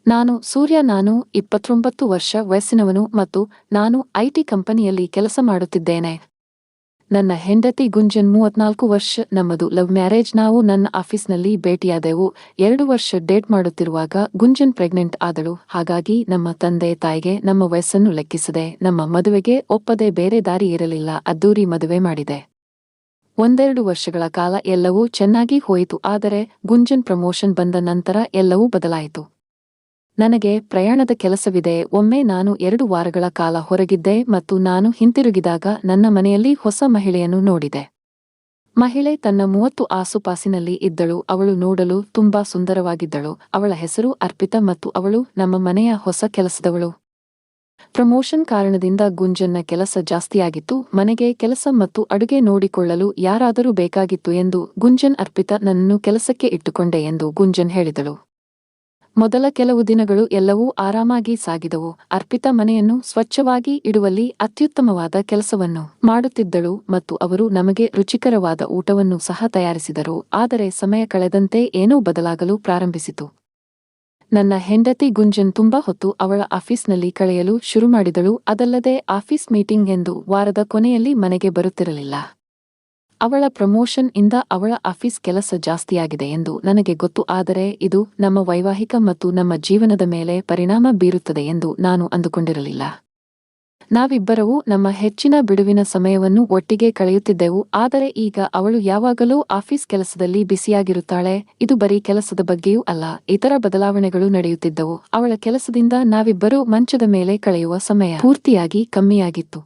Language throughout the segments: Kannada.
ನಾನು 29 ವರ್ಷ ವಯಸ್ಸಿನವನು ಮತ್ತು ನಾನು ಐಟಿ ಕಂಪನಿಯಲ್ಲಿ ಕೆಲಸ ಮಾಡುತ್ತಿದ್ದೇನೆ. ನನ್ನ ಹೆಂಡತಿ ಗುಂಜನ್ 34 ವರ್ಷ. ನಮ್ಮದು ಲವ್ ಮ್ಯಾರೇಜ್. ನಾವು ನನ್ನ ಆಫೀಸ್ನಲ್ಲಿ ಭೇಟಿಯಾದೆವು. 2 ವರ್ಷ ಡೇಟ್ ಮಾಡುತ್ತಿರುವಾಗ ಗುಂಜನ್ ಪ್ರೆಗ್ನೆಂಟ್ ಆದಳು. ಹಾಗಾಗಿ ನಮ್ಮ ತಂದೆ ತಾಯಿಗೆ ನಮ್ಮ ವಯಸ್ಸನ್ನು ಲೆಕ್ಕಿಸದೆ ನಮ್ಮ ಮದುವೆಗೆ ಒಪ್ಪದೆ ಬೇರೆ ದಾರಿ ಇರಲಿಲ್ಲ. ಅದ್ದೂರಿ ಮದುವೆ ಮಾಡಿದೆ. 1-2 ವರ್ಷಗಳ ಕಾಲ ಎಲ್ಲವೂ ಚೆನ್ನಾಗಿ ಹೋಯಿತು. ಆದರೆ ಗುಂಜನ್ ಪ್ರಮೋಷನ್ ಬಂದ ನಂತರ ಎಲ್ಲವೂ ಬದಲಾಯಿತು. ನನಗೆ ಪ್ರಯಾಣದ ಕೆಲಸವಿದೆ. ಒಮ್ಮೆ ನಾನು 2 ವಾರಗಳ ಕಾಲ ಹೊರಗಿದ್ದೆ ಮತ್ತು ನಾನು ಹಿಂತಿರುಗಿದಾಗ ನನ್ನ ಮನೆಯಲ್ಲಿ ಹೊಸ ಮಹಿಳೆಯನ್ನು ನೋಡಿದೆ. ಮಹಿಳೆ ತನ್ನ 30 ಆಸುಪಾಸಿನಲ್ಲಿ ಇದ್ದಳು. ಅವಳು ನೋಡಲು ತುಂಬಾ ಸುಂದರವಾಗಿದ್ದಳು. ಅವಳ ಹೆಸರು ಅರ್ಪಿತಾ ಮತ್ತು ಅವಳು ನಮ್ಮ ಮನೆಯ ಹೊಸ ಕೆಲಸದವಳು. ಪ್ರಮೋಷನ್ ಕಾರಣದಿಂದ ಗುಂಜನ್ನ ಕೆಲಸ ಜಾಸ್ತಿಯಾಗಿತ್ತು. ಮನೆಗೆ ಕೆಲಸ ಮತ್ತು ಅಡುಗೆ ನೋಡಿಕೊಳ್ಳಲು ಯಾರಾದರೂ ಬೇಕಾಗಿತ್ತು ಎಂದು ಗುಂಜನ್ ಅರ್ಪಿತಾ ನನ್ನನ್ನು ಕೆಲಸಕ್ಕೆ ಇಟ್ಟುಕೊಂಡೆ ಎಂದು ಗುಂಜನ್ ಹೇಳಿದಳು. ಮೊದಲ ಕೆಲವು ದಿನಗಳು ಎಲ್ಲವೂ ಆರಾಮಾಗಿ ಸಾಗಿದವು. ಅರ್ಪಿತಾ ಮನೆಯನ್ನು ಸ್ವಚ್ಛವಾಗಿ ಇಡುವಲ್ಲಿ ಅತ್ಯುತ್ತಮವಾದ ಕೆಲಸವನ್ನು ಮಾಡುತ್ತಿದ್ದಳು ಮತ್ತು ಅವರು ನಮಗೆ ರುಚಿಕರವಾದ ಊಟವನ್ನು ಸಹ ತಯಾರಿಸಿದರು. ಆದರೆ ಸಮಯ ಕಳೆದಂತೆ ಏನೋ ಬದಲಾಗಲು ಪ್ರಾರಂಭಿಸಿತು. ನನ್ನ ಹೆಂಡತಿ ಗುಂಜನ್ ತುಂಬಾ ಹೊತ್ತು ಅವಳ ಆಫೀಸ್ನಲ್ಲಿ ಕಳೆಯಲು ಶುರು ಮಾಡಿದಳು. ಅದಲ್ಲದೆ ಆಫೀಸ್ ಮೀಟಿಂಗ್ ಎಂದು ವಾರದ ಕೊನೆಯಲ್ಲಿ ಮನೆಗೆ ಬರುತ್ತಿರಲಿಲ್ಲ. ಅವಳ ಪ್ರಮೋಷನ್ ಇಂದ ಅವಳ ಆಫೀಸ್ ಕೆಲಸ ಜಾಸ್ತಿಯಾಗಿದೆ ಎಂದು ನನಗೆ ಗೊತ್ತು. ಆದರೆ ಇದು ನಮ್ಮ ವೈವಾಹಿಕ ಮತ್ತು ನಮ್ಮ ಜೀವನದ ಮೇಲೆ ಪರಿಣಾಮ ಬೀರುತ್ತದೆ ಎಂದು ನಾನು ಅಂದುಕೊಂಡಿರಲಿಲ್ಲ. ನಾವಿಬ್ಬರೂ ನಮ್ಮ ಹೆಚ್ಚಿನ ಬಿಡುವಿನ ಸಮಯವನ್ನು ಒಟ್ಟಿಗೆ ಕಳೆಯುತ್ತಿದ್ದೆವು. ಆದರೆ ಈಗ ಅವಳು ಯಾವಾಗಲೂ ಆಫೀಸ್ ಕೆಲಸದಲ್ಲಿ ಬಿಸಿಯಾಗಿರುತ್ತಾಳೆ. ಇದು ಬರೀ ಕೆಲಸದ ಬಗ್ಗೆಯೂ ಅಲ್ಲ, ಇತರ ಬದಲಾವಣೆಗಳು ನಡೆಯುತ್ತಿದ್ದವು. ಅವಳ ಕೆಲಸದಿಂದ ನಾವಿಬ್ಬರೂ ಮಂಚದ ಮೇಲೆ ಕಳೆಯುವ ಸಮಯ ಪೂರ್ತಿಯಾಗಿ ಕಮ್ಮಿಯಾಗಿತ್ತು.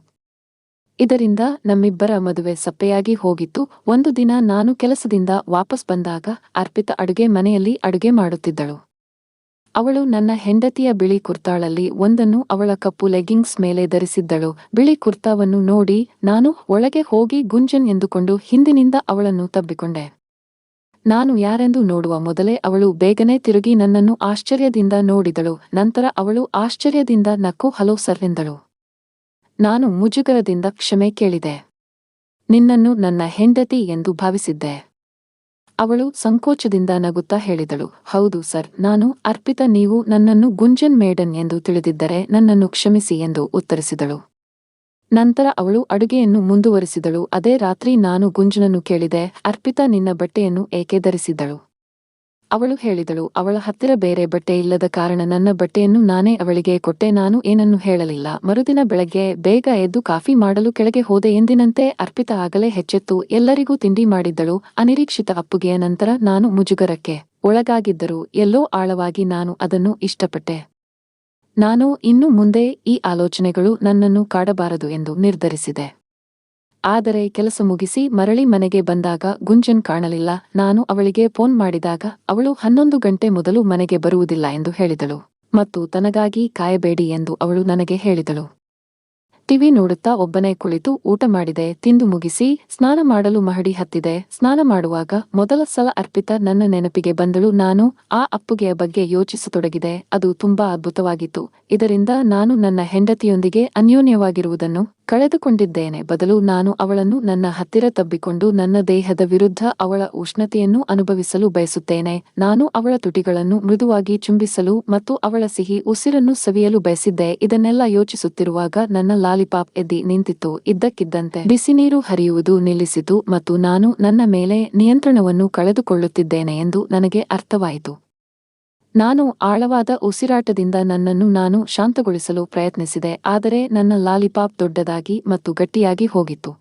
ಇದರಿಂದ ನಮ್ಮಿಬ್ಬರ ಮದುವೆ ಸಪ್ಪೆಯಾಗಿ ಹೋಗಿತ್ತು. ಒಂದು ದಿನ ನಾನು ಕೆಲಸದಿಂದ ವಾಪಸ್ ಬಂದಾಗ ಅರ್ಪಿತಾ ಅಡುಗೆ ಮನೆಯಲ್ಲಿ ಅಡುಗೆ ಮಾಡುತ್ತಿದ್ದಳು. ಅವಳು ನನ್ನ ಹೆಂಡತಿಯ ಬಿಳಿ ಕುರ್ತಾಳಲ್ಲಿ ಒಂದನ್ನು ಅವಳ ಕಪ್ಪು ಲೆಗ್ಗಿಂಗ್ಸ್ ಮೇಲೆ ಧರಿಸಿದ್ದಳು. ಬಿಳಿ ಕುರ್ತಾವನ್ನು ನೋಡಿ ನಾನು ಒಳಗೆ ಹೋಗಿ ಗುಂಜನ್ ಎಂದುಕೊಂಡು ಹಿಂದಿನಿಂದ ಅವಳನ್ನು ತಬ್ಬಿಕೊಂಡೆ. ನಾನು ಯಾರೆಂದು ನೋಡುವ ಮೊದಲೇ ಅವಳು ಬೇಗನೆ ತಿರುಗಿ ನನ್ನನ್ನು ಆಶ್ಚರ್ಯದಿಂದ ನೋಡಿದಳು. ನಂತರ ಅವಳು ಆಶ್ಚರ್ಯದಿಂದ ನಕ್ಕು ಹಲೋ ಸರ್ ಎಂದಳು. ನಾನು ಮುಜುಗರದಿಂದ ಕ್ಷಮೆ ಕೇಳಿದೆ. ನಿನ್ನನ್ನು ನನ್ನ ಹೆಂಡತಿ ಎಂದು ಭಾವಿಸಿದ್ದೆ. ಅವಳು ಸಂಕೋಚದಿಂದ ನಗುತ್ತಾ ಹೇಳಿದಳು, ಹೌದು ಸರ್, ನಾನು ಅರ್ಪಿತಾ. ನೀವು ನನ್ನನ್ನು ಗುಂಜನ್ ಮೇಡನ್ ಎಂದು ತಿಳಿದಿದ್ದರೆ ನನ್ನನ್ನು ಕ್ಷಮಿಸಿ ಎಂದು ಉತ್ತರಿಸಿದಳು. ನಂತರ ಅವಳು ಅಡುಗೆಯನ್ನು ಮುಂದುವರಿಸಿದಳು. ಅದೇ ರಾತ್ರಿ ನಾನು ಗುಂಜನನ್ನು ಕೇಳಿದೆ, ಅರ್ಪಿತಾ ನಿನ್ನ ಬಟ್ಟೆಯನ್ನು ಏಕೆ ಧರಿಸಿದ್ದಳು? ಅವಳು ಹೇಳಿದಳು, ಅವಳ ಹತ್ತಿರ ಬೇರೆ ಬಟ್ಟೆ ಇಲ್ಲದ ಕಾರಣ ನನ್ನ ಬಟ್ಟೆಯನ್ನು ನಾನೇ ಅವಳಿಗೆ ಕೊಟ್ಟೆ. ನಾನು ಏನನ್ನೂ ಹೇಳಲಿಲ್ಲ. ಮರುದಿನ ಬೆಳಗ್ಗೆ ಬೇಗ ಎದ್ದು ಕಾಫಿ ಮಾಡಲು ಕೆಳಗೆ ಹೋದೆ. ಎಂದಿನಂತೆ ಅರ್ಪಿತಾ ಆಗಲೇ ಹೆಚ್ಚೆತ್ತು ಎಲ್ಲರಿಗೂ ತಿಂಡಿ ಮಾಡಿದ್ದಳು. ಅನಿರೀಕ್ಷಿತ ಅಪ್ಪುಗೆಯ ನಂತರ ನಾನು ಮುಜುಗರಕ್ಕೆ ಒಳಗಾಗಿದ್ದರೂ ಎಲ್ಲೋ ಆಳವಾಗಿ ನಾನು ಅದನ್ನು ಇಷ್ಟಪಟ್ಟೆ. ನಾನು ಇನ್ನು ಮುಂದೆ ಈ ಆಲೋಚನೆಗಳು ನನ್ನನ್ನು ಕಾಡಬಾರದು ಎಂದು ನಿರ್ಧರಿಸಿದೆ. ಆದರೆ ಕೆಲಸ ಮುಗಿಸಿ ಮರಳಿ ಮನೆಗೆ ಬಂದಾಗ ಗುಂಜನ್ ಕಾಣಲಿಲ್ಲ. ನಾನು ಅವಳಿಗೆ ಫೋನ್ ಮಾಡಿದಾಗ ಅವಳು 11 ಗಂಟೆ ಮೊದಲು ಮನೆಗೆ ಬರುವುದಿಲ್ಲ ಎಂದು ಹೇಳಿದಳು ಮತ್ತು ತನಗಾಗಿ ಕಾಯಬೇಡಿ ಎಂದು ಅವಳು ನನಗೆ ಹೇಳಿದಳು. ಟಿವಿ ನೋಡುತ್ತಾ ಒಬ್ಬನೇ ಕುಳಿತು ಊಟ ಮಾಡಿದೆ. ತಿಂದು ಮುಗಿಸಿ ಸ್ನಾನ ಮಾಡಲು ಮಹಡಿ ಹತ್ತಿದೆ. ಸ್ನಾನ ಮಾಡುವಾಗ ಮೊದಲ ಸಲ ಅರ್ಪಿತಾ ನನ್ನ ನೆನಪಿಗೆ ಬಂದಳು. ನಾನು ಆ ಅಪ್ಪುಗೆಯ ಬಗ್ಗೆ ಯೋಚಿಸತೊಡಗಿದೆ. ಅದು ತುಂಬಾ ಅದ್ಭುತವಾಗಿತ್ತು. ಇದರಿಂದ ನಾನು ನನ್ನ ಹೆಂಡತಿಯೊಂದಿಗೆ ಅನ್ಯೋನ್ಯವಾಗಿರುವುದನ್ನು ಕಳೆದುಕೊಂಡಿದ್ದೇನೆ. ಬದಲು ನಾನು ಅವಳನ್ನು ನನ್ನ ಹತ್ತಿರ ತಬ್ಬಿಕೊಂಡು ನನ್ನ ದೇಹದ ವಿರುದ್ಧ ಅವಳ ಉಷ್ಣತೆಯನ್ನು ಅನುಭವಿಸಲು ಬಯಸುತ್ತೇನೆ. ನಾನು ಅವಳ ತುಟಿಗಳನ್ನು ಮೃದುವಾಗಿ ಚುಂಬಿಸಲು ಮತ್ತು ಅವಳ ಸಿಹಿ ಉಸಿರನ್ನು ಸವಿಯಲು ಬಯಸಿದ್ದೆ. ಇದನ್ನೆಲ್ಲ ಯೋಚಿಸುತ್ತಿರುವಾಗ ನನ್ನ ಲಾಲಿಪಾಪ್ ಎದ್ದಿ ನಿಂತಿತ್ತು. ಇದ್ದಕ್ಕಿದ್ದಂತೆ ಬಿಸಿನೀರು ಹರಿಯುವುದು ನಿಲ್ಲಿಸಿತು ಮತ್ತು ನಾನು ನನ್ನ ಮೇಲೆ ನಿಯಂತ್ರಣವನ್ನು ಕಳೆದುಕೊಳ್ಳುತ್ತಿದ್ದೇನೆ ಎಂದು ನನಗೆ ಅರ್ಥವಾಯಿತು. ನಾನು ಆಳವಾದ ಉಸಿರಾಟದಿಂದ ನನ್ನನ್ನು ನಾನು ಶಾಂತಗೊಳಿಸಲು ಪ್ರಯತ್ನಿಸಿದೆ. ಆದರೆ ನನ್ನ ಲಾಲಿಪಾಪ್ ದೊಡ್ಡದಾಗಿ ಮತ್ತು ಗಟ್ಟಿಯಾಗಿ ಹೋಗಿತ್ತು.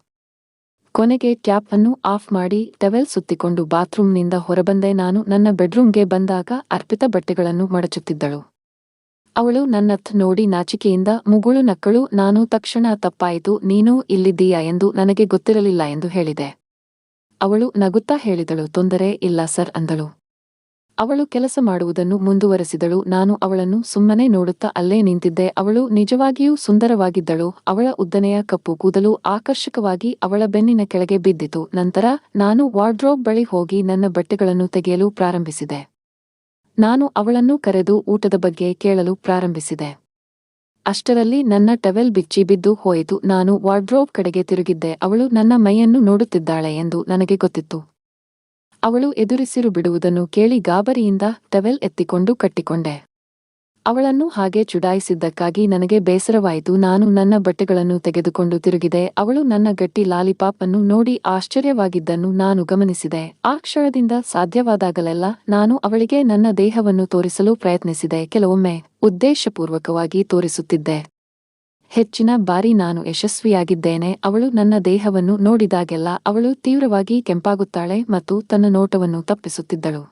ಕೊನೆಗೆ ಟ್ಯಾಪ್ ಅನ್ನು ಆಫ್ ಮಾಡಿ ಟವೆಲ್ ಸುತ್ತಿಕೊಂಡು ಬಾತ್ರೂಮ್ನಿಂದ ಹೊರಬಂದೆ. ನಾನು ನನ್ನ ಬೆಡ್ರೂಮ್ಗೆ ಬಂದಾಗ ಅರ್ಪಿತಾ ಬಟ್ಟೆಗಳನ್ನು ಮಡಚುತ್ತಿದ್ದಳು. ಅವಳು ನನ್ನತ್ತ ನೋಡಿ ನಾಚಿಕೆಯಿಂದ ಮುಗುಳು ನಕ್ಕಳು. ನಾನು ತಕ್ಷಣ ತಪ್ಪಾಯಿತು, ನೀನು ಇಲ್ಲಿದ್ದೀಯಾ ಎಂದು ನನಗೆ ಗೊತ್ತಿರಲಿಲ್ಲ ಎಂದು ಹೇಳಿದೆ. ಅವಳು ನಗುತ್ತಾ ಹೇಳಿದಳು, ತೊಂದರೆ ಇಲ್ಲ ಸರ್ ಅಂದಳು. ಅವಳು ಕೆಲಸ ಮಾಡುವುದನ್ನು ಮುಂದುವರೆಸಿದಳು. ನಾನು ಅವಳನ್ನು ಸುಮ್ಮನೆ ನೋಡುತ್ತಾ ಅಲ್ಲೇ ನಿಂತಿದ್ದೆ. ಅವಳು ನಿಜವಾಗಿಯೂ ಸುಂದರವಾಗಿದ್ದಳು. ಅವಳ ಉದ್ದನೆಯ ಕಪ್ಪು ಕೂದಲು ಆಕರ್ಷಕವಾಗಿ ಅವಳ ಬೆನ್ನಿನ ಕೆಳಗೆ ಬಿದ್ದಿತು. ನಂತರ ನಾನು ವಾರ್ಡ್ರೋಬ್ ಬಳಿ ಹೋಗಿ ನನ್ನ ಬಟ್ಟೆಗಳನ್ನು ತೆಗೆಯಲು ಪ್ರಾರಂಭಿಸಿದೆ. ನಾನು ಅವಳನ್ನು ಕರೆದು ಊಟದ ಬಗ್ಗೆ ಕೇಳಲು ಪ್ರಾರಂಭಿಸಿದೆ. ಅಷ್ಟರಲ್ಲಿ ನನ್ನ ಟವೆಲ್ ಬಿಚ್ಚಿ ಬಿದ್ದು ಹೋಯಿತು. ನಾನು ವಾರ್ಡ್ರೋಬ್ ಕಡೆಗೆ ತಿರುಗಿದ್ದೆ. ಅವಳು ನನ್ನ ಮೈಯನ್ನು ನೋಡುತ್ತಿದ್ದಾಳೆ ಎಂದು ನನಗೆ ಗೊತ್ತಿತ್ತು. ಅವಳು ಎದುರಿಸಿರು ಬಿಡುವುದನ್ನು ಕೇಳಿ ಗಾಬರಿಯಿಂದ ಟವೆಲ್ ಎತ್ತಿಕೊಂಡು ಕಟ್ಟಿಕೊಂಡೆ. ಅವಳನ್ನು ಹಾಗೆ ಚುಡಾಯಿಸಿದ್ದಕ್ಕಾಗಿ ನನಗೆ ಬೇಸರವಾಯಿತು. ನಾನು ನನ್ನ ಬಟ್ಟೆಗಳನ್ನು ತೆಗೆದುಕೊಂಡು ತಿರುಗಿದೆ. ಅವಳು ನನ್ನ ಗಟ್ಟಿ ಲಾಲಿಪಾಪ್ ಅನ್ನು ನೋಡಿ ಆಶ್ಚರ್ಯವಾಗಿದ್ದನ್ನು ನಾನು ಗಮನಿಸಿದೆ. ಆ ಕ್ಷಣದಿಂದ ಸಾಧ್ಯವಾದಾಗಲೆಲ್ಲ ನಾನು ಅವಳಿಗೆ ನನ್ನ ದೇಹವನ್ನು ತೋರಿಸಲು ಪ್ರಯತ್ನಿಸಿದೆ. ಕೆಲವೊಮ್ಮೆ ಉದ್ದೇಶಪೂರ್ವಕವಾಗಿ ತೋರಿಸುತ್ತಿದ್ದೆ. ಹೆಚ್ಚಿನ ಬಾರಿ ನಾನು ಯಶಸ್ವಿಯಾಗಿದ್ದೇನೆ. ಅವಳು ನನ್ನ ದೇಹವನ್ನು ನೋಡಿದಾಗೆಲ್ಲ ಅವಳು ತೀವ್ರವಾಗಿ ಕೆಂಪಾಗುತ್ತಾಳೆ ಮತ್ತು ತನ್ನ ನೋಟವನ್ನು ತಪ್ಪಿಸುತ್ತಿದ್ದಳು.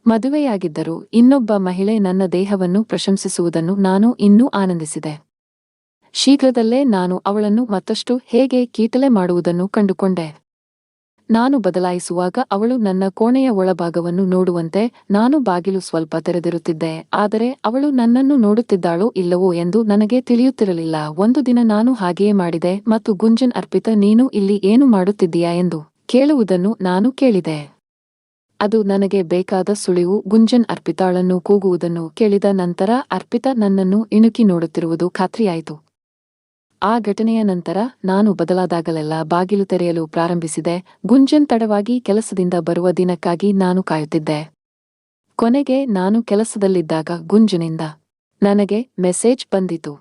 ಮದುವೆಯಾಗಿದ್ದರೂ ಇನ್ನೊಬ್ಬ ಮಹಿಳೆ ನನ್ನ ದೇಹವನ್ನು ಪ್ರಶಂಸಿಸುವುದನ್ನು ನಾನು ಇನ್ನೂ ಆನಂದಿಸಿದೆ. ಶೀಘ್ರದಲ್ಲೇ ನಾನು ಅವಳನ್ನು ಮತ್ತಷ್ಟು ಹೇಗೆ ಕೀಟಲೆ ಮಾಡುವುದನ್ನು ಕಂಡುಕೊಂಡೆ. ನಾನು ಬದಲಾಯಿಸುವಾಗ ಅವಳು ನನ್ನ ಕೋಣೆಯ ಒಳಭಾಗವನ್ನು ನೋಡುವಂತೆ ನಾನು ಬಾಗಿಲು ಸ್ವಲ್ಪ ತೆರೆದಿರುತ್ತಿದ್ದೆ. ಆದರೆ ಅವಳು ನನ್ನನ್ನು ನೋಡುತ್ತಿದ್ದಾಳೋ ಇಲ್ಲವೋ ಎಂದು ನನಗೆ ತಿಳಿಯುತ್ತಿರಲಿಲ್ಲ. ಒಂದು ದಿನ ನಾನು ಹಾಗೆಯೇ ಮಾಡಿದೆ ಮತ್ತು ಗುಂಜನ್, ಅರ್ಪಿತಾ, ನೀನು ಇಲ್ಲಿ ಏನು ಮಾಡುತ್ತಿದ್ದೀಯಾ ಎಂದು ಕೇಳುವುದನ್ನು ನಾನು ಕೇಳಿದೆ. ಅದು ನನಗೆ ಬೇಕಾದ ಸುಳಿವು. ಗುಂಜನ್ ಅರ್ಪಿತಾಳನ್ನು ಕೂಗುವುದನ್ನು ಕೇಳಿದ ನಂತರ ಅರ್ಪಿತಾ ನನ್ನನ್ನು ಇಣುಕಿ ನೋಡುತ್ತಿರುವುದು ಖಾತ್ರಿಯಾಯಿತು. ಆ ಘಟನೆಯ ನಂತರ ನಾನು ಬದಲಾದಾಗಲೆಲ್ಲ ಬಾಗಿಲು ತೆರೆಯಲು ಪ್ರಾರಂಭಿಸಿದೆ. ಗುಂಜನ್ ತಡವಾಗಿ ಕೆಲಸದಿಂದ ಬರುವ ದಿನಕ್ಕಾಗಿ ನಾನು ಕಾಯುತ್ತಿದ್ದೆ. ಕೊನೆಗೆ ನಾನು ಕೆಲಸದಲ್ಲಿದ್ದಾಗ ಗುಂಜನಿಂದ ನನಗೆ ಮೆಸೇಜ್ ಬಂದಿತು.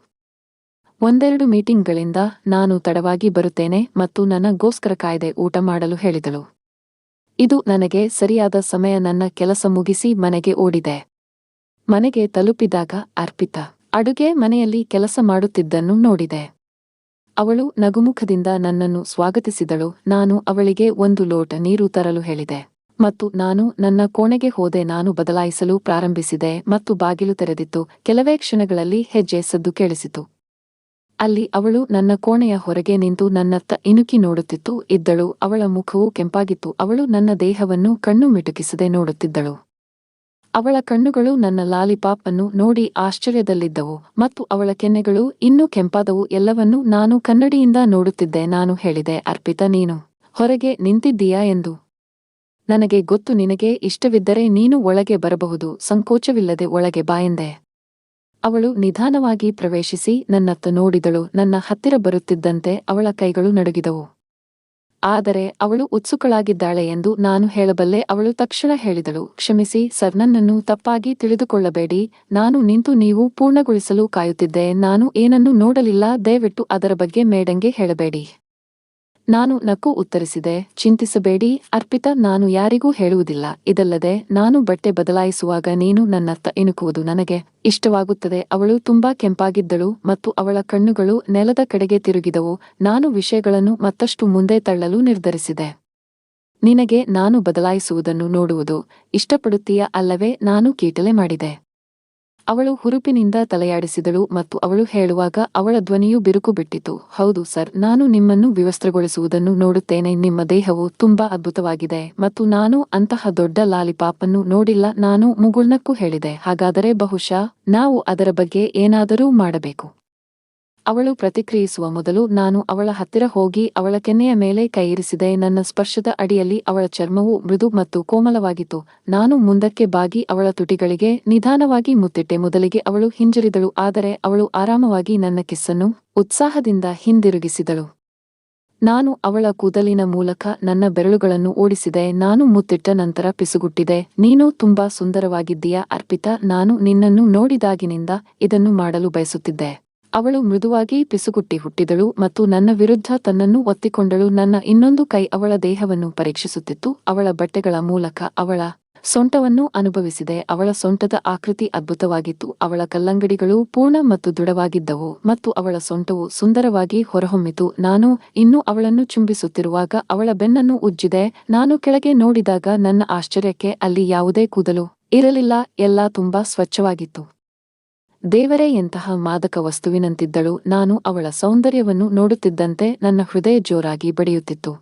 ಒಂದೆರಡು ಮೀಟಿಂಗ್ಗಳಿಂದ ನಾನು ತಡವಾಗಿ ಬರುತ್ತೇನೆ ಮತ್ತು ನನಗೋಸ್ಕರ ಕಾಯ್ದೆ ಊಟ ಮಾಡಲು ಹೇಳಿದಳು. ಇದು ನನಗೆ ಸರಿಯಾದ ಸಮಯ. ನನ್ನ ಕೆಲಸ ಮುಗಿಸಿ ಮನೆಗೆ ಓಡಿದೆ. ಮನೆಗೆ ತಲುಪಿದಾಗ ಅರ್ಪಿತಾ ಅಡುಗೆ ಮನೆಯಲ್ಲಿ ಕೆಲಸ ಮಾಡುತ್ತಿದ್ದನ್ನು ನೋಡಿದೆ. ಅವಳು ನಗುಮುಖದಿಂದ ನನ್ನನ್ನು ಸ್ವಾಗತಿಸಿದಳು. ನಾನು ಅವಳಿಗೆ ಒಂದು ಲೋಟ ನೀರು ತರಲು ಹೇಳಿದೆ ಮತ್ತು ನಾನು ನನ್ನ ಕೋಣೆಗೆ ಹೋದೆ. ನಾನು ಬದಲಾಯಿಸಲು ಪ್ರಾರಂಭಿಸಿದೆ ಮತ್ತು ಬಾಗಿಲು ತೆರೆದಿತ್ತು. ಕೆಲವೇ ಕ್ಷಣಗಳಲ್ಲಿ ಹೆಜ್ಜೆ ಸದ್ದು ಕೇಳಿಸಿತು. ಅಲ್ಲಿ ಅವಳು ನನ್ನ ಕೋಣೆಯ ಹೊರಗೆ ನಿಂತು ನನ್ನತ್ತ ಇಣುಕಿ ನೋಡುತ್ತಿತ್ತು ಇದ್ದಳು. ಅವಳ ಮುಖವು ಕೆಂಪಾಗಿತ್ತು. ಅವಳು ನನ್ನ ದೇಹವನ್ನು ಕಣ್ಣು ಮಿಟುಕಿಸದೆ ನೋಡುತ್ತಿದ್ದಳು. ಅವಳ ಕಣ್ಣುಗಳು ನನ್ನ ಲಾಲಿಪಾಪ್ ಅನ್ನು ನೋಡಿ ಆಶ್ಚರ್ಯದಲ್ಲಿದ್ದವು ಮತ್ತು ಅವಳ ಕೆನ್ನೆಗಳು ಇನ್ನೂ ಕೆಂಪಾದವು. ಎಲ್ಲವನ್ನೂ ನಾನು ಕನ್ನಡಿಯಿಂದ ನೋಡುತ್ತಿದ್ದೆ. ನಾನು ಹೇಳಿದೆ, ಅರ್ಪಿತಾ, ನೀನು ಹೊರಗೆ ನಿಂತಿದ್ದೀಯಾ ಎಂದು. ನನಗೆ ಗೊತ್ತು. ನಿನಗೆ ಇಷ್ಟವಿದ್ದರೆ ನೀನು ಒಳಗೆ ಬರಬಹುದು. ಸಂಕೋಚವಿಲ್ಲದೆ ಒಳಗೆ ಬಾ ಎಂದೆ. ಅವಳು ನಿಧಾನವಾಗಿ ಪ್ರವೇಶಿಸಿ ನನ್ನತ್ತ ನೋಡಿದಳು. ನನ್ನ ಹತ್ತಿರ ಬರುತ್ತಿದ್ದಂತೆ ಅವಳ ಕೈಗಳು ನಡುಗಿದವು. ಆದರೆ ಅವಳು ಉತ್ಸುಕಳಾಗಿದ್ದಾಳೆ ಎಂದು ನಾನು ಹೇಳಬಲ್ಲೆ. ಅವಳು ತಕ್ಷಣ ಹೇಳಿದಳು, ಕ್ಷಮಿಸಿ ಸರ್, ನನ್ನನ್ನು ತಪ್ಪಾಗಿ ತಿಳಿದುಕೊಳ್ಳಬೇಡಿ. ನಾನು ನಿಂತು ನೀವು ಪೂರ್ಣಗೊಳಿಸಲು ಕಾಯುತ್ತಿದ್ದೆ. ನಾನು ಏನನ್ನೂ ನೋಡಲಿಲ್ಲ. ದಯವಿಟ್ಟು ಅದರ ಬಗ್ಗೆ ಮೇಡಂಗೆ ಹೇಳಬೇಡಿ. ನಾನು ನಕ್ಕು ಉತ್ತರಿಸಿದೆ, ಚಿಂತಿಸಬೇಡಿ ಅರ್ಪಿತಾ, ನಾನು ಯಾರಿಗೂ ಹೇಳುವುದಿಲ್ಲ. ಇದಲ್ಲದೆ ನಾನು ಬಟ್ಟೆ ಬದಲಾಯಿಸುವಾಗ ನೀನು ನನ್ನತ್ತ ಇಣುಕುವುದು ನನಗೆ ಇಷ್ಟವಾಗುತ್ತದೆ. ಅವಳು ತುಂಬಾ ಕೆಂಪಾಗಿದ್ದಳು ಮತ್ತು ಅವಳ ಕಣ್ಣುಗಳು ನೆಲದ ಕಡೆಗೆ ತಿರುಗಿದವು. ನಾನು ವಿಷಯಗಳನ್ನು ಮತ್ತಷ್ಟು ಮುಂದೆ ತಳ್ಳಲು ನಿರ್ಧರಿಸಿದೆ. ನಿನಗೆ ನಾನು ಬದಲಾಯಿಸುವುದನ್ನು ನೋಡುವುದು ಇಷ್ಟಪಡುತ್ತೀಯಾ ಅಲ್ಲವೇ? ನಾನು ಕೀಟಲೆ ಮಾಡಿದೆ. ಅವಳು ಹುರುಪಿನಿಂದ ತಲೆಯಾಡಿಸಿದಳು ಮತ್ತು ಅವಳು ಹೇಳುವಾಗ ಅವಳ ಧ್ವನಿಯು ಬಿರುಕು ಬಿಟ್ಟಿತು. ಹೌದು ಸರ್, ನಾನು ನಿಮ್ಮನ್ನು ವಿವಸ್ತ್ರಗೊಳಿಸುವುದನ್ನು ನೋಡುತ್ತೇನೆ. ನಿಮ್ಮ ದೇಹವು ತುಂಬಾ ಅದ್ಭುತವಾಗಿದೆ ಮತ್ತು ನಾನು ಅಂತಹ ದೊಡ್ಡ ಲಾಲಿಪಾಪ್ ಅನ್ನು ನೋಡಿಲ್ಲ. ನಾನು ಮುಗುಳ್ನಕ್ಕೂ ಹೇಳಿದೆ, ಹಾಗಾದರೆ ಬಹುಶಃ ನಾವು ಅದರ ಬಗ್ಗೆ ಏನಾದರೂ ಮಾಡಬೇಕು. ಅವಳು ಪ್ರತಿಕ್ರಿಯಿಸುವ ಮೊದಲು ನಾನು ಅವಳ ಹತ್ತಿರ ಹೋಗಿ ಅವಳ ಕೆನ್ನೆಯ ಮೇಲೆ ಕೈ ಇರಿಸಿದೆ. ನನ್ನ ಸ್ಪರ್ಶದ ಅಡಿಯಲ್ಲಿ ಅವಳ ಚರ್ಮವು ಮೃದು ಮತ್ತು ಕೋಮಲವಾಗಿತ್ತು. ನಾನು ಮುಂದಕ್ಕೆ ಬಾಗಿ ಅವಳ ತುಟಿಗಳಿಗೆ ನಿಧಾನವಾಗಿ ಮುತ್ತಿಟ್ಟೆ. ಮೊದಲಿಗೆ ಅವಳು ಹಿಂಜರಿದಳು, ಆದರೆ ಅವಳು ಆರಾಮವಾಗಿ ನನ್ನ ಕಿಸ್ಸನ್ನು ಉತ್ಸಾಹದಿಂದ ಹಿಂದಿರುಗಿಸಿದಳು. ನಾನು ಅವಳ ಕೂದಲಿನ ಮೂಲಕ ನನ್ನ ಬೆರಳುಗಳನ್ನು ಓಡಿಸಿದೆ. ನಾನು ಮುತ್ತಿಟ್ಟ ನಂತರ ಪಿಸುಗುಟ್ಟಿದೆ. ನೀನು ತುಂಬಾ ಸುಂದರವಾಗಿದ್ದೀಯಾ ಅರ್ಪಿತಾ, ನಾನು ನಿನ್ನನ್ನು ನೋಡಿದಾಗಿನಿಂದ ಇದನ್ನು ಮಾಡಲು ಬಯಸುತ್ತಿದ್ದೆ. ಅವಳು ಮೃದುವಾಗಿ ಪಿಸುಗುಟ್ಟಿ ಹುಟ್ಟಿದಳು ಮತ್ತು ನನ್ನ ವಿರುದ್ಧ ತನ್ನನ್ನು ಒತ್ತಿಕೊಂಡಳು. ನನ್ನ ಇನ್ನೊಂದು ಕೈ ಅವಳ ದೇಹವನ್ನು ಪರೀಕ್ಷಿಸುತ್ತಿತ್ತು. ಅವಳ ಬಟ್ಟೆಗಳ ಮೂಲಕ ಅವಳ ಸೊಂಟವನ್ನು ಅನುಭವಿಸಿದೆ. ಅವಳ ಸೊಂಟದ ಆಕೃತಿ ಅದ್ಭುತವಾಗಿತ್ತು. ಅವಳ ಕಲ್ಲಂಗಡಿಗಳು ಪೂರ್ಣ ಮತ್ತು ದೃಢವಾಗಿದ್ದವು ಮತ್ತು ಅವಳ ಸೊಂಟವು ಸುಂದರವಾಗಿ ಹೊರಹೊಮ್ಮಿತು. ನಾನು ಇನ್ನೂ ಅವಳನ್ನು ಚುಂಬಿಸುತ್ತಿರುವಾಗ ಅವಳ ಬೆನ್ನನ್ನು ಉಜ್ಜಿದೆ. ನಾನು ಕೆಳಗೆ ನೋಡಿದಾಗ ನನ್ನ ಆಶ್ಚರ್ಯಕ್ಕೆ ಅಲ್ಲಿ ಯಾವುದೇ ಕೂದಲು ಇರಲಿಲ್ಲ. ಎಲ್ಲಾ ತುಂಬಾ ಸ್ವಚ್ಛವಾಗಿತ್ತು. ದೇವರೇ, ಎಂತಹ ಮಾದಕ ವಸ್ತುವಿನಂತಿದ್ದಳು. ನಾನು ಅವಳ ಸೌಂದರ್ಯವನ್ನು ನೋಡುತ್ತಿದ್ದಂತೆ ನನ್ನ ಹೃದಯ ಜೋರಾಗಿ ಬಡಿಯುತ್ತಿತ್ತು.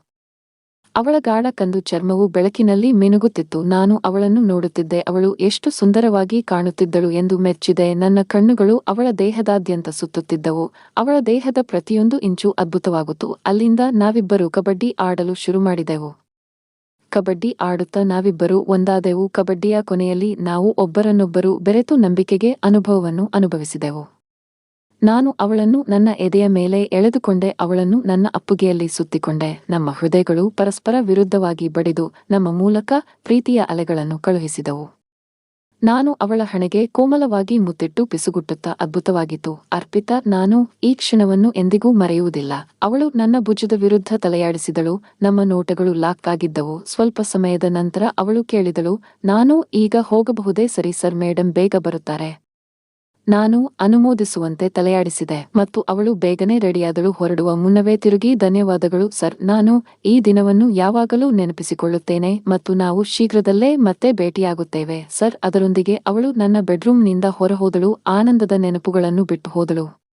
ಅವಳ ಗಾಢ ಕಂದು ಚರ್ಮವು ಬೆಳಕಿನಲ್ಲಿ ಮಿನುಗುತ್ತಿತ್ತು. ನಾನು ಅವಳನ್ನು ನೋಡುತ್ತಿದ್ದೆ. ಅವಳು ಎಷ್ಟು ಸುಂದರವಾಗಿ ಕಾಣುತ್ತಿದ್ದಳು ಎಂದು ಮೆಚ್ಚಿದೆ. ನನ್ನ ಕಣ್ಣುಗಳು ಅವಳ ದೇಹದಾದ್ಯಂತ ಸುತ್ತುತ್ತಿದ್ದವು. ಅವಳ ದೇಹದ ಪ್ರತಿಯೊಂದು ಇಂಚು ಅದ್ಭುತವಾಗಿತ್ತು. ಅಲ್ಲಿಂದ ನಾವಿಬ್ಬರು ಕಬಡ್ಡಿ ಆಡಲು ಶುರು ಮಾಡಿದೆವು. ಕಬಡ್ಡಿ ಆಡುತ್ತಾ ನಾವಿಬ್ಬರೂ ಒಂದಾದೆವು. ಕಬಡ್ಡಿಯ ಕೊನೆಯಲ್ಲಿ ನಾವು ಒಬ್ಬರನ್ನೊಬ್ಬರು ಬೆರೆತು ನಂಬಿಕೆಗೆ ಅನುಭವವನ್ನು ಅನುಭವಿಸಿದೆವು. ನಾನು ಅವಳನ್ನು ನನ್ನ ಎದೆಯ ಮೇಲೆ ಎಳೆದುಕೊಂಡೆ. ಅವಳನ್ನು ನನ್ನ ಅಪ್ಪುಗೆಯಲ್ಲಿ ಸುತ್ತಿಕೊಂಡೆ. ನಮ್ಮ ಹೃದಯಗಳು ಪರಸ್ಪರ ವಿರುದ್ಧವಾಗಿ ಬಡಿದು ನಮ್ಮ ಮೂಲಕ ಪ್ರೀತಿಯ ಅಲೆಗಳನ್ನು ಕಳುಹಿಸಿದವು. ನಾನು ಅವಳ ಹಣೆಗೆ ಕೋಮಲವಾಗಿ ಮುತ್ತಿಟ್ಟು ಪಿಸುಗುಟ್ಟುತ್ತಾ ಅದ್ಭುತವಾಗಿತ್ತು ಅರ್ಪಿತಾ, ನಾನು ಈ ಕ್ಷಣವನ್ನು ಎಂದಿಗೂ ಮರೆಯುವುದಿಲ್ಲ. ಅವಳು ನನ್ನ ಭುಜದ ವಿರುದ್ಧ ತಲೆಯಾಡಿಸಿದಳು. ನಮ್ಮ ನೋಟಗಳು ಲಾಕ್ ಆಗಿದ್ದವು. ಸ್ವಲ್ಪ ಸಮಯದ ನಂತರ ಅವಳು ಕೇಳಿದಳು, ನಾನು ಈಗ ಹೋಗಬಹುದೇ? ಸರಿ ಸರ್, ಮೇಡಂ ಬೇಗ ಬರುತ್ತಾರೆ. ನಾನು ಅನುಮೋದಿಸುವಂತೆ ತಲೆಯಾಡಿಸಿದೆ ಮತ್ತು ಅವಳು ಬೇಗನೆ ರೆಡಿಯಾದಳು. ಹೊರಡುವ ಮುನ್ನವೇ ತಿರುಗಿ, ಧನ್ಯವಾದಗಳು ಸರ್, ನಾನು ಈ ದಿನವನ್ನು ಯಾವಾಗಲೂ ನೆನಪಿಸಿಕೊಳ್ಳುತ್ತೇನೆ ಮತ್ತು ನಾವು ಶೀಘ್ರದಲ್ಲೇ ಮತ್ತೆ ಭೇಟಿಯಾಗುತ್ತೇವೆ ಸರ್. ಅದರೊಂದಿಗೆ ಅವಳು ನನ್ನ ಬೆಡ್ರೂಮ್ನಿಂದ ಹೊರಹೋದಳು, ಆನಂದದ ನೆನಪುಗಳನ್ನು ಬಿಟ್ಟು ಹೋದಳು.